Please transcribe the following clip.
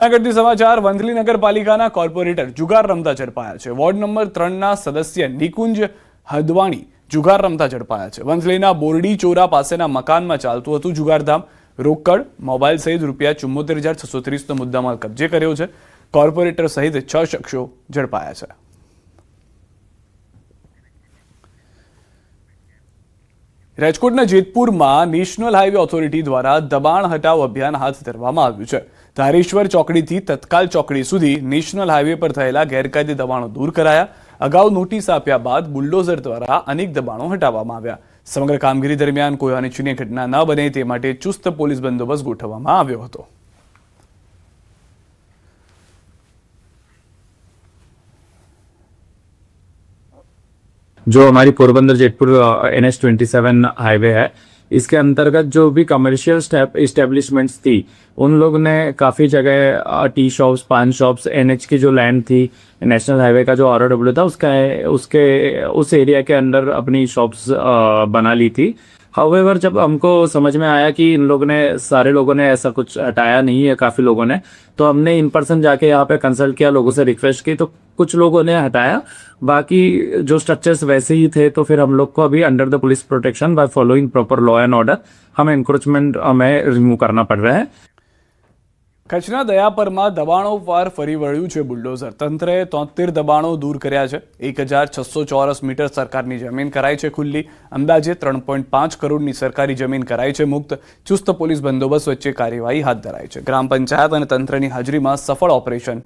આગળથી સમાચાર વંથલી નગરપાલિકાના કોર્પોરેટર જુગાર રમતા ઝડપાયા છે। વોર્ડ નંબર 3ના સદસ્ય નિકુંજ હદવાણી જુગાર રમતા ઝડપાયા છે। વંથલીના બોરડી ચોરા પાસેના મકાનમાં ચાલતું હતું જુગારધામ। રોકડ મોબાઈલ સહિત ₹74,630નો મુદ્દામાલ કબજે કર્યો છે। કોર્પોરેટર સહિત 6 શખ્સો ઝડપાયા છે। રાજકોટના જેતપુરમાં નેશનલ હાઈવે ઓથોરિટી દ્વારા દબાણ હટાવ અભિયાન હાથ ધરવામાં આવ્યું છે। ધારેશ્વર ચોકડીથી તત્કાલ ચોકડી સુધી નેશનલ હાઈવે પર થયેલા ગેરકાયદે દબાણો દૂર કરાયા। અગાઉ નોટિસ આપ્યા બાદ બુલડોઝર દ્વારા અનેક દબાણો હટાવવામાં આવ્યા। સમગ્ર કામગીરી દરમિયાન કોઈ અનિચ્છનીય ઘટના ન બને તે માટે ચુસ્ત પોલીસ બંદોબસ્ત ગોઠવવામાં આવ્યો હતો। जो हमारी पोरबंदर जेतपुर NH27 हाईवे है, इसके अंतर्गत जो भी कमर्शियल इस्टेब्लिशमेंट्स थी उन लोग ने काफ़ी जगह टी शॉप्स, पान शॉप्स, NH की जो लैंड थी, नेशनल हाईवे का जो ROW था उस एरिया के अंदर अपनी शॉप्स बना ली थी। हाउएवर जब हमको समझ में आया कि इन लोगों ने सारे लोगों ने ऐसा कुछ हटाया नहीं है, काफ़ी लोगों ने, तो हमने इन पर्सन जाके यहाँ पे कंसल्ट किया, लोगों से रिक्वेस्ट की, तो कुछ लोगों ने हटाया। बाकी जो स्ट्रक्चर्स वैसे ही थे, तो फिर हम लोग को अभी under the police protection by following proper law and order हमें एनक्रोचमेंट हमें रिमूव करना पड़ रहा है। કચ્છના દયાપરમાં દબાણો પર ફરી વળ્યું છે બુલડોઝર। તંત્રએ 73 દબાણો દૂર કર્યા છે। 1600 ચોરસ મીટર સરકારની જમીન કરાઈ છે ખુલ્લી। અંદાજે 3.5 કરોડની સરકારી જમીન કરાઈ છે મુક્ત। ચુસ્ત પોલીસ બંદોબસ્ત વચ્ચે કાર્યવાહી હાથ ધરાઈ છે। ગ્રામ પંચાયત અને તંત્રની હાજરીમાં સફળ ઓપરેશન